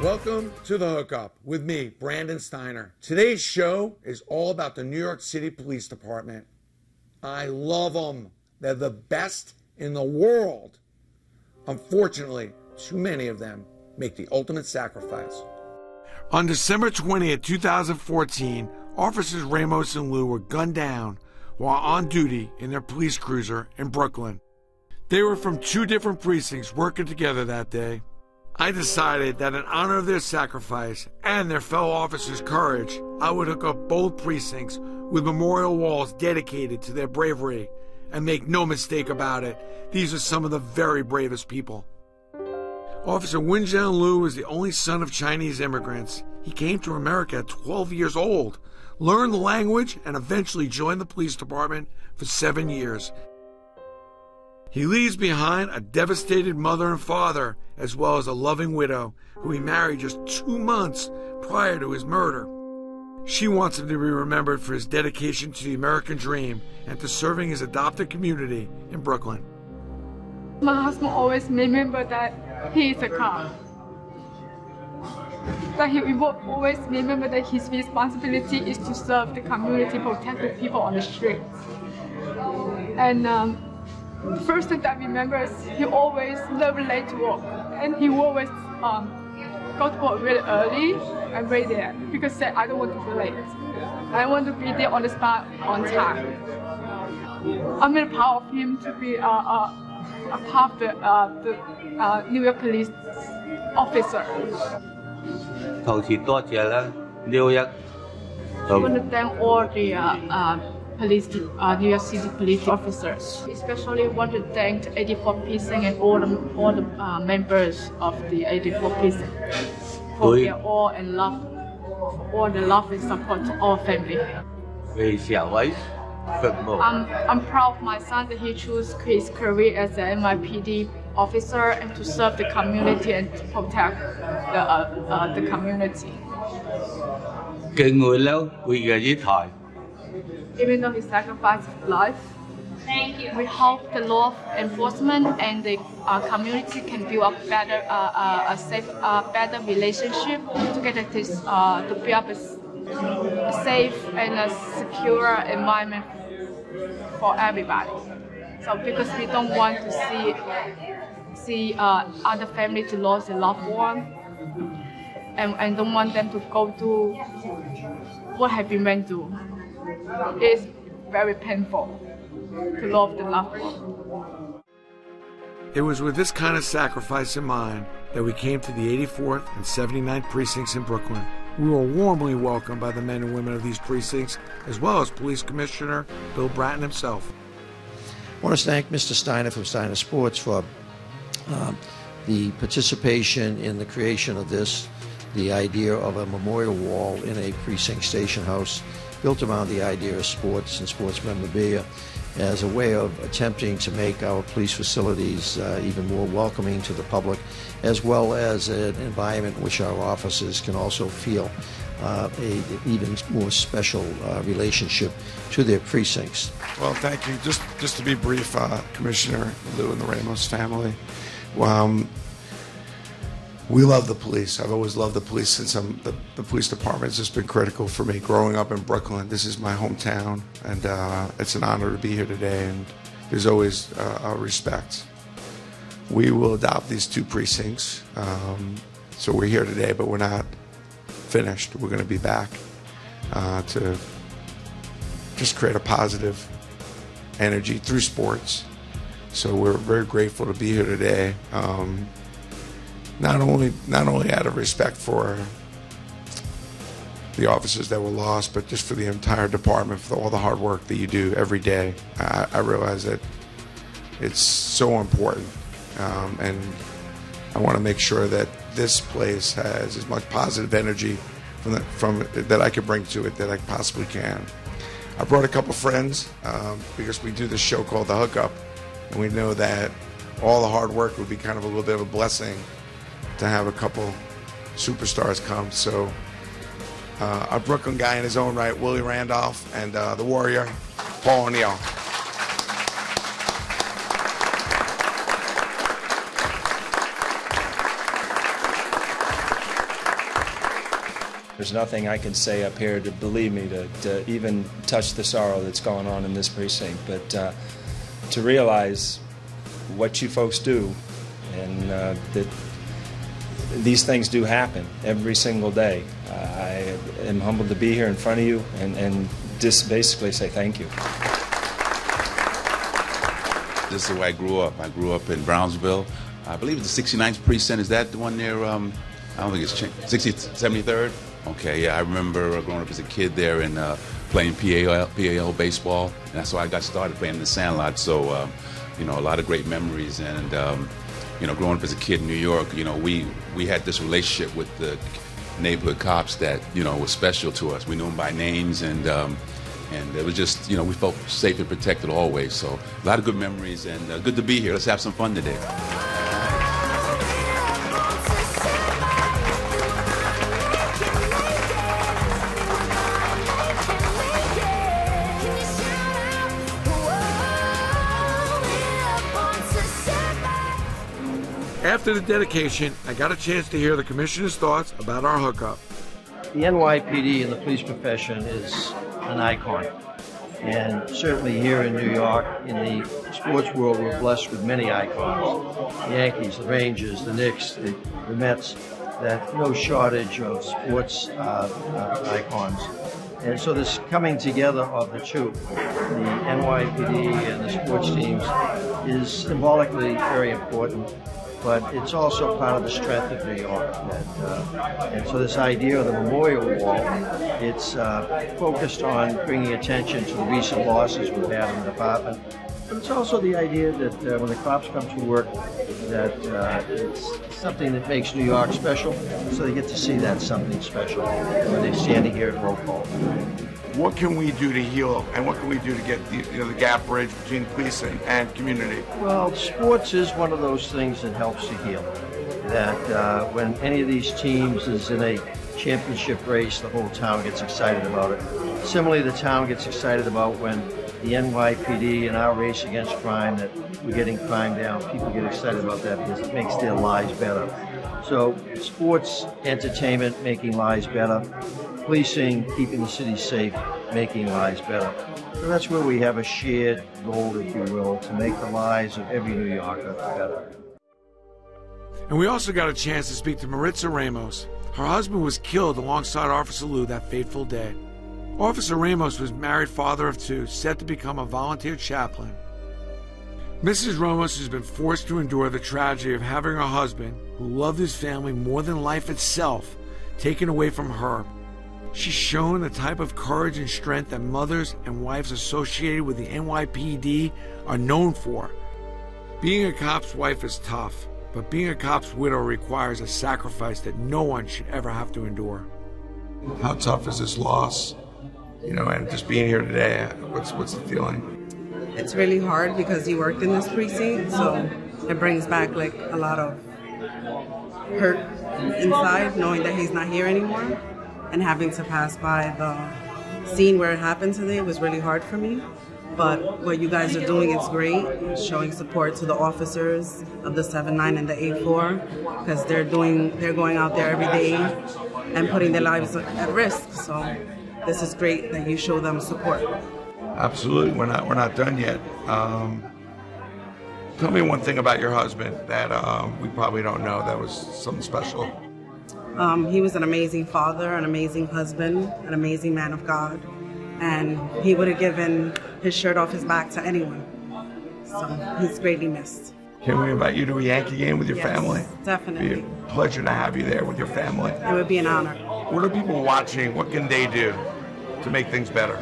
Welcome to The Hookup with me, Brandon Steiner. Today's show is all about the New York City Police Department. I love them. They're the best in the world. Unfortunately, too many of them make the ultimate sacrifice. On December 20th, 2014, Officers Ramos and Liu were gunned down while on duty in their police cruiser in Brooklyn. They were from two different precincts working together that day. I decided that in honor of their sacrifice and their fellow officers' courage, I would hook up both precincts with memorial walls dedicated to their bravery. And make no mistake about it, these are some of the very bravest people. Officer Wenjian Liu was the only son of Chinese immigrants. He came to America at 12 years old, learned the language, and eventually joined the police department for 7 years. He leaves behind a devastated mother and father, as well as a loving widow, who he married just 2 months prior to his murder. She wants him to be remembered for his dedication to the American dream and to serving his adopted community in Brooklyn. My husband always remember that he is a cop. But he will always remember that his responsibility is to serve the community, protect the people on the streets. And the first thing that I remember is he always never late to work, and he always go to work really early and wait there because say I don't want to be late. I want to be there on the spot on time. I'm really proud of him to be a part of the New York police officer. I want to thank all the New York City police officers. Especially want to thank the 84th precinct and all the members of the 84th precinct for their all and love, all the love and support to our family. I'm proud of my son that he chose his career as an NYPD officer and to serve the community and to protect the community. Even though he sacrificed his life, we hope the law enforcement and the community can build a better, a safe, better relationship together to build up a safe and a secure environment for everybody. So because we don't want to see other family to lose a loved one, and don't want them to go through what have been went through. It's very painful to lose the loved one. It was with this kind of sacrifice in mind that we came to the 84th and 79th precincts in Brooklyn. We were warmly welcomed by the men and women of these precincts, as well as Police Commissioner Bill Bratton himself. I want to thank Mr. Steiner from Steiner Sports for the participation in the creation of this, the idea of a memorial wall in a precinct station house built around the idea of sports and sports memorabilia as a way of attempting to make our police facilities even more welcoming to the public, as well as an environment in which our officers can also feel an even more special relationship to their precincts. Well, thank you. Just to be brief, Commissioner Liu and the Ramos family. We love the police. I've always loved the police since the police department has just been critical for me. Growing up in Brooklyn, this is my hometown, and it's an honor to be here today, and there's always our respect. We will adopt these two precincts, so we're here today, but we're not finished. We're going to be back to just create a positive energy through sports. So we're very grateful to be here today. Not only out of respect for the officers that were lost, but just for the entire department, for all the hard work that you do every day. I realize that it's so important, and I want to make sure that this place has as much positive energy from that I can bring to it that I possibly can. I brought a couple friends because we do this show called The Hookup, and we know that all the hard work would be kind of a little bit of a blessing to have a couple superstars come. So a Brooklyn guy in his own right, Willie Randolph, and the Warrior, Paul O'Neill. There's nothing I can say up here to, believe me, to even touch the sorrow that's going on in this precinct. But to realize what you folks do, and that these things do happen every single day. I am humbled to be here in front of you and just basically say thank you. This is where I grew up. I grew up in Brownsville. I believe it's the 69th precinct. Is that the one near, I don't think it's changed, 73rd? Okay, yeah, I remember growing up as a kid there and playing PAL baseball. And that's why I got started playing in the Sandlot. So, you know, a lot of great memories. And, you know, growing up as a kid in New York, you know, we had this relationship with the neighborhood cops that, you know, was special to us. We knew them by names, and it was just, you know, we felt safe and protected always. So a lot of good memories, and good to be here. Let's have some fun today. After the dedication, I got a chance to hear the commissioner's thoughts about our hookup. The NYPD in the police profession is an icon. And certainly here in New York, in the sports world, we're blessed with many icons. The Yankees, the Rangers, the Knicks, the Mets, that no shortage of sports icons. And so this coming together of the two, the NYPD and the sports teams, is symbolically very important. But it's also part of the strength of New York. And so this idea of the memorial wall, it's focused on bringing attention to the recent losses we've had in the department. But it's also the idea that when the cops come to work, that it's something that makes New York special, so they get to see that something special when they're standing here at roll call. What can we do to heal, and what can we do to get the gap bridge between policing and community? Well, sports is one of those things that helps to heal. That when any of these teams is in a championship race, the whole town gets excited about it. Similarly, the town gets excited about when the NYPD and our race against crime, that we're getting crime down. People get excited about that because it makes their lives better. So sports, entertainment, making lives better. Policing, keeping the city safe, making lives better. So that's where we have a shared goal, if you will, to make the lives of every New Yorker better. And we also got a chance to speak to Maritza Ramos. Her husband was killed alongside Officer Lou that fateful day. Officer Ramos was married, father of two, set to become a volunteer chaplain. Mrs. Ramos has been forced to endure the tragedy of having her husband, who loved his family more than life itself, taken away from her. She's shown the type of courage and strength that mothers and wives associated with the NYPD are known for. Being a cop's wife is tough, but being a cop's widow requires a sacrifice that no one should ever have to endure. How tough is this loss? You know, and just being here today, what's the feeling? It's really hard because he worked in this precinct, so it brings back like a lot of hurt inside, knowing that he's not here anymore. And having to pass by the scene where it happened today was really hard for me. But what you guys are doing is great, showing support to the officers of the 7-9 and the 8-4, because they're going out there every day and putting their lives at risk. So this is great that you show them support. Absolutely, we're not done yet. Tell me one thing about your husband that we probably don't know that was something special. He was an amazing father, an amazing husband, an amazing man of God, and he would have given his shirt off his back to anyone. So he's greatly missed. Can we invite you to a Yankee game with your family? Definitely. It'd be a pleasure to have you there with your family. It would be an honor. What are people watching? What can they do to make things better?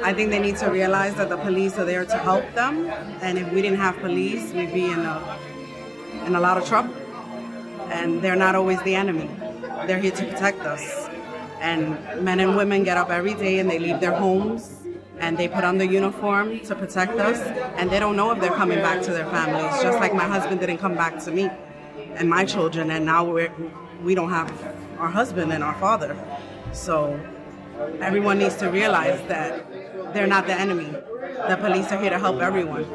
I think they need to realize that the police are there to help them, and if we didn't have police, we'd be in a lot of trouble. And they're not always the enemy. They're here to protect us. And men and women get up every day and they leave their homes and they put on the uniform to protect us, and they don't know if they're coming back to their families, just like my husband didn't come back to me and my children, and now we don't have our husband and our father. So everyone needs to realize that they're not the enemy. The police are here to help everyone.